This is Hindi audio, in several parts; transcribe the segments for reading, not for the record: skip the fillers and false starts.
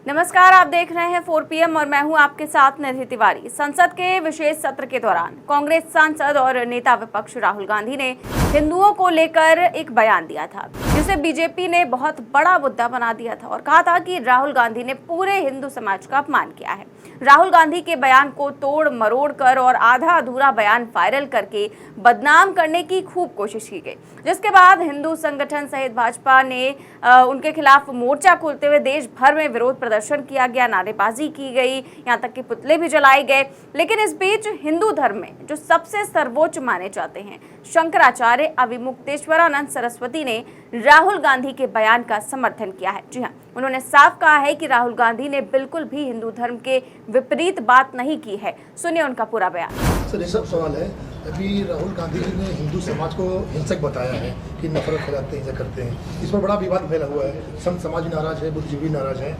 नमस्कार, आप देख रहे हैं 4 PM और मैं हूं आपके साथ निधि तिवारी। संसद के विशेष सत्र के दौरान कांग्रेस सांसद और नेता विपक्ष राहुल गांधी ने हिंदुओं को लेकर एक बयान दिया था, जिसे बीजेपी ने बहुत बड़ा मुद्दा बना दिया था और कहा था कि राहुल गांधी ने पूरे हिंदू समाज का अपमान किया है। राहुल गांधी के बयान को तोड़ मरोड़ कर और आधा अधूरा बयान वायरल करके बदनाम करने की खूब कोशिश की गई, जिसके बाद हिंदू संगठन सहित भाजपा ने उनके खिलाफ मोर्चा खोलते हुए देश भर में विरोध प्रदर्शन किया गया, नारेबाजी की गई, यहाँ तक कि पुतले भी जलाए गए। लेकिन इस बीच हिंदू धर्म में जो सबसे सर्वोच्च माने जाते हैं शंकराचार्य अविमुक्तेश्वरानंद सरस्वती ने राहुल गांधी के बयान का समर्थन किया है। जी हाँ, उन्होंने साफ कहा है कि राहुल गांधी ने बिल्कुल भी हिंदू धर्म के विपरीत बात नहीं की है। सुनिए उनका पूरा बयान। सर, सब सवाल है, अभी राहुल गांधी जी ने हिंदू समाज को हिंसक बताया है कि नफरत फैलाते हैं, हिंसा करते हैं। इस पर बड़ा विवाद फैला हुआ है, संत समाज नाराज है, बुद्धिजीवी नाराज है।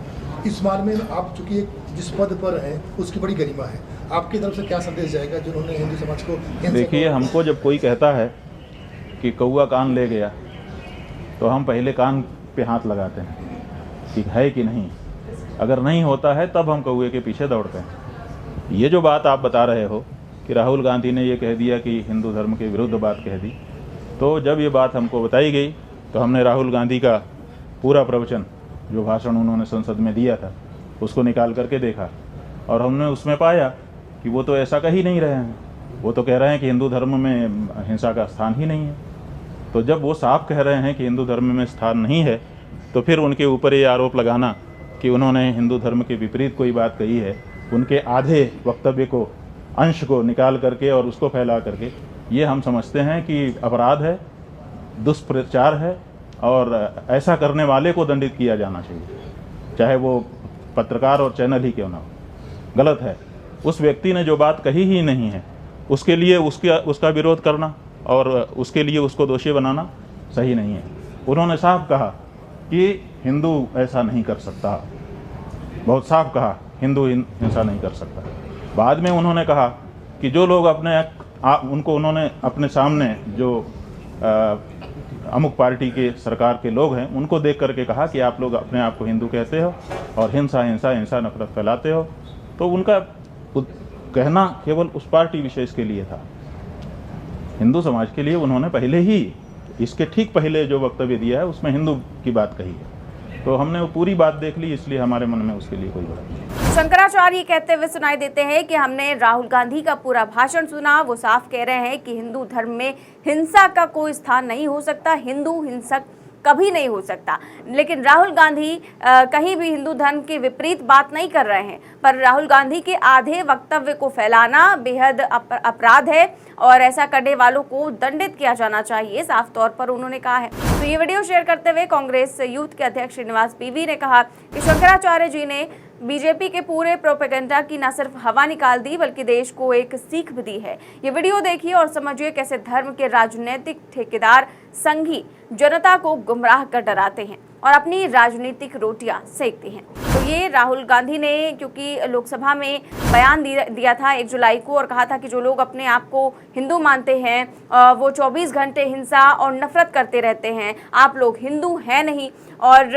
इस बारे में आप चूंकि एक जिस पद पर हैं उसकी बड़ी गरिमा है, आपकी तरफ से क्या संदेश जाएगा जिन्होंने हिंदू समाज को? देखिए, हमको जब कोई कहता है कि कौआ कान ले गया तो हम पहले कान पे हाथ लगाते हैं कि है कि नहीं। अगर नहीं होता है तब हम कौए के पीछे दौड़ते हैं। ये जो बात आप बता रहे हो कि राहुल गांधी ने ये कह दिया कि हिंदू धर्म के विरुद्ध बात कह दी, तो जब ये बात हमको बताई गई तो हमने राहुल गांधी का पूरा प्रवचन, जो भाषण उन्होंने संसद में दिया था, उसको निकाल करके देखा और हमने उसमें पाया कि वो तो ऐसा कह ही नहीं रहे हैं। वो तो कह रहे हैं कि हिंदू धर्म में हिंसा का स्थान ही नहीं है। तो जब वो साफ कह रहे हैं कि हिंदू धर्म में स्थान नहीं है, तो फिर उनके ऊपर ये आरोप लगाना कि उन्होंने हिंदू धर्म के विपरीत कोई बात कही है, उनके आधे वक्तव्य को, अंश को निकाल करके और उसको फैला करके, ये हम समझते हैं कि अपराध है, दुष्प्रचार है और ऐसा करने वाले को दंडित किया जाना चाहिए, चाहे वो पत्रकार और चैनल ही क्यों ना हो। गलत है। उस व्यक्ति ने जो बात कही ही नहीं है उसके लिए उसका विरोध करना और उसके लिए उसको दोषी बनाना सही नहीं है। उन्होंने साफ कहा कि हिंदू ऐसा नहीं कर सकता, बहुत साफ कहा, हिंदू हिंसा नहीं कर सकता। बाद में उन्होंने कहा कि जो लोग उनको उन्होंने अपने सामने जो अमुक पार्टी के सरकार के लोग हैं उनको देख करके कहा कि आप लोग अपने आप को हिंदू कहते हो और हिंसा हिंसा हिंसा नफरत फैलाते हो। तो उनका कहना केवल उस पार्टी विशेष के लिए था। हिंदू समाज के लिए उन्होंने पहले ही, इसके ठीक पहले जो वक्तव्य दिया है उसमें हिंदू की बात कही है। तो हमने वो पूरी बात देख ली, इसलिए हमारे मन में उसके लिए कोई बात नहीं। शंकराचार्य कहते हुए सुनाई देते हैं कि हमने राहुल गांधी का पूरा भाषण सुना। वो साफ कह रहे हैं कि हिंदू धर्म में हिंसा का कोई स्थान नहीं हो सकता, हिंदू हिंसक कभी नहीं हो सकता। लेकिन राहुल गांधी कहीं भी हिंदू धर्म के विपरीत बात नहीं कर रहे हैं, पर राहुल गांधी के आधे वक्तव्य को फैलाना बेहद अपराध है और ऐसा करने वालों को दंडित किया जाना चाहिए, साफ तौर पर उन्होंने कहा है। तो ये वीडियो शेयर करते हुए कांग्रेस यूथ के अध्यक्ष श्रीनिवास पीवी ने कहा कि शंकराचार्य जी ने बीजेपी के पूरे प्रोपेगेंडा की न सिर्फ हवा निकाल दी बल्कि देश को एक सीख भी दी है। ये वीडियो देखिए और समझिए कैसे धर्म के राजनीतिक ठेकेदार संघी जनता को गुमराह कर डराते हैं और अपनी राजनीतिक रोटियां सेकते हैं। तो ये राहुल गांधी ने क्योंकि लोकसभा में बयान दिया था 1 जुलाई को और कहा था कि जो लोग अपने आप को हिंदू मानते हैं वो 24 घंटे हिंसा और नफरत करते रहते हैं, आप लोग हिंदू हैं नहीं। और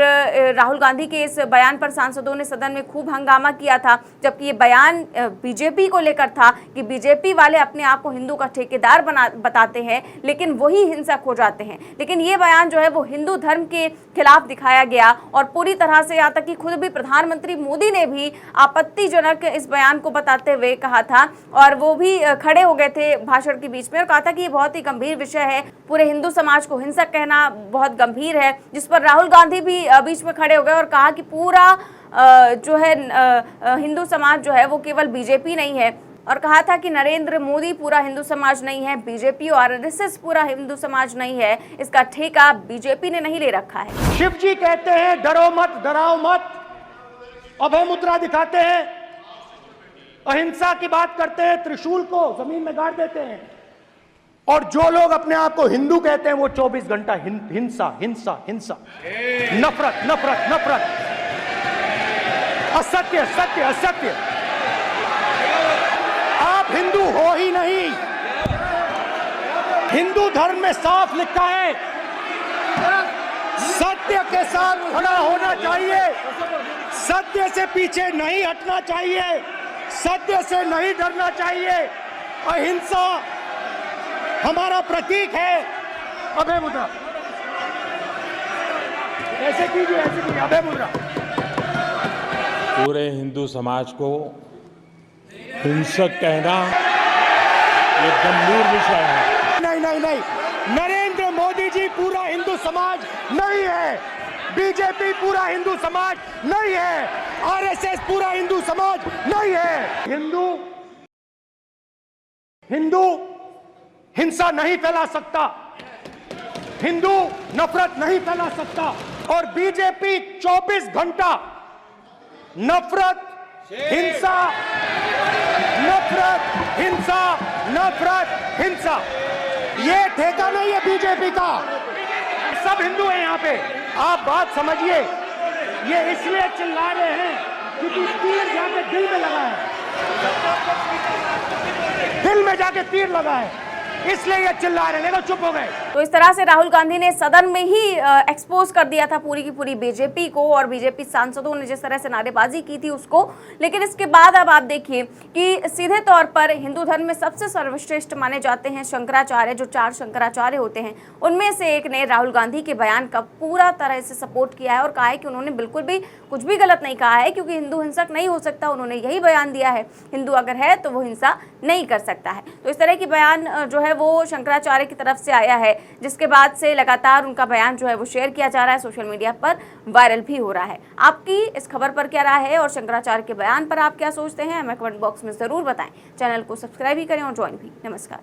राहुल गांधी के इस बयान पर सांसदों ने सदन में खूब हंगामा किया था, जबकि ये बयान बीजेपी को लेकर था कि बीजेपी वाले अपने आप को हिंदू का ठेकेदार बताते हैं लेकिन वही हिंसक हो जाते हैं। लेकिन ये बयान जो है वो हिंदू धर्म के खिलाफ दिखाया गया और पूरी तरह से, यहाँ तक कि खुद भी प्रधानमंत्री मोदी ने भी आपत्तिजनक इस बयान को बताते हुए कहा था और वो भी खड़े हो गए थे भाषण के बीच में और कहा था कि ये बहुत ही गंभीर विषय है, पूरे हिंदू समाज को हिंसक कहना बहुत गंभीर है। जिस पर राहुल गांधी भी बीच में खड़े हो गए और कहा कि पूरा जो है हिंदू समाज जो है वो केवल बीजेपी नहीं है और कहा था कि नरेंद्र मोदी पूरा हिंदू समाज नहीं है, बीजेपी और आरएसएस पूरा हिंदू समाज नहीं है, इसका ठेका बीजेपी ने नहीं ले रखा है। शिव जी कहते हैं डरो मत, डराओ मत, अभय मुद्रा दिखाते हैं, अहिंसा की बात करते हैं, त्रिशूल को जमीन में गाड़ देते हैं। और जो लोग अपने आप को हिंदू कहते हैं वो 24 घंटा हिंसा हिंसा हिंसा, नफरत नफरत नफरत, असत्य सत्य असत्य। आप हिंदू हो ही नहीं। हिंदू धर्म में साफ लिखा है सत्य के साथ खड़ा होना चाहिए, सत्य से पीछे नहीं हटना चाहिए, सत्य से नहीं डरना चाहिए। अहिंसा हमारा प्रतीक है। अभय मुद्रा, ऐसे कीजिए, अभय मुद्रा। पूरे हिंदू समाज को हिंसक कहना ये गंभीर विषय है। नहीं, नरेंद्र मोदी जी पूरा हिंदू समाज नहीं है, बीजेपी पूरा हिंदू समाज नहीं है, आरएसएस पूरा हिंदू समाज नहीं है। हिंदू हिंसा नहीं फैला सकता, हिंदू नफरत नहीं फैला सकता, और बीजेपी 24 घंटा नफरत, हिंसा, नफरत, हिंसा, नफरत, हिंसा, ये ठेका नहीं है बीजेपी का। सब हिंदू हैं यहाँ पे, आप बात समझिए। ये इसलिए चिल्ला रहे हैं क्योंकि तीर जाके दिल में लगा है, दिल में जाके तीर लगा है, इसलिए ये चिल्ला रहे हैं, नहीं तो चुप हो गए। तो इस तरह से राहुल गांधी ने सदन में ही एक्सपोज कर दिया था पूरी की पूरी बीजेपी को, और बीजेपी सांसदों ने जिस तरह से नारेबाजी की थी उसको। लेकिन इसके बाद अब आप देखिए कि सीधे तौर पर हिंदू धर्म में सबसे सर्वश्रेष्ठ माने जाते हैं शंकराचार्य, जो 4 शंकराचार्य होते हैं, उनमें से एक ने राहुल गांधी के बयान का पूरा तरह से सपोर्ट किया है और कहा है कि उन्होंने बिल्कुल भी कुछ भी गलत नहीं कहा है, क्योंकि हिंदू हिंसक नहीं हो सकता। उन्होंने यही बयान दिया है, हिंदू अगर है तो वो हिंसा नहीं कर सकता है। तो इस तरह की बयान जो है वो शंकराचार्य की तरफ से आया है, जिसके बाद से लगातार उनका बयान जो है वो शेयर किया जा रहा है, सोशल मीडिया पर वायरल भी हो रहा है। आपकी इस खबर पर क्या राय है और शंकराचार्य के बयान पर आप क्या सोचते हैं, हमें कमेंट बॉक्स में जरूर बताएं। चैनल को सब्सक्राइब भी करें और ज्वाइन भी। नमस्कार।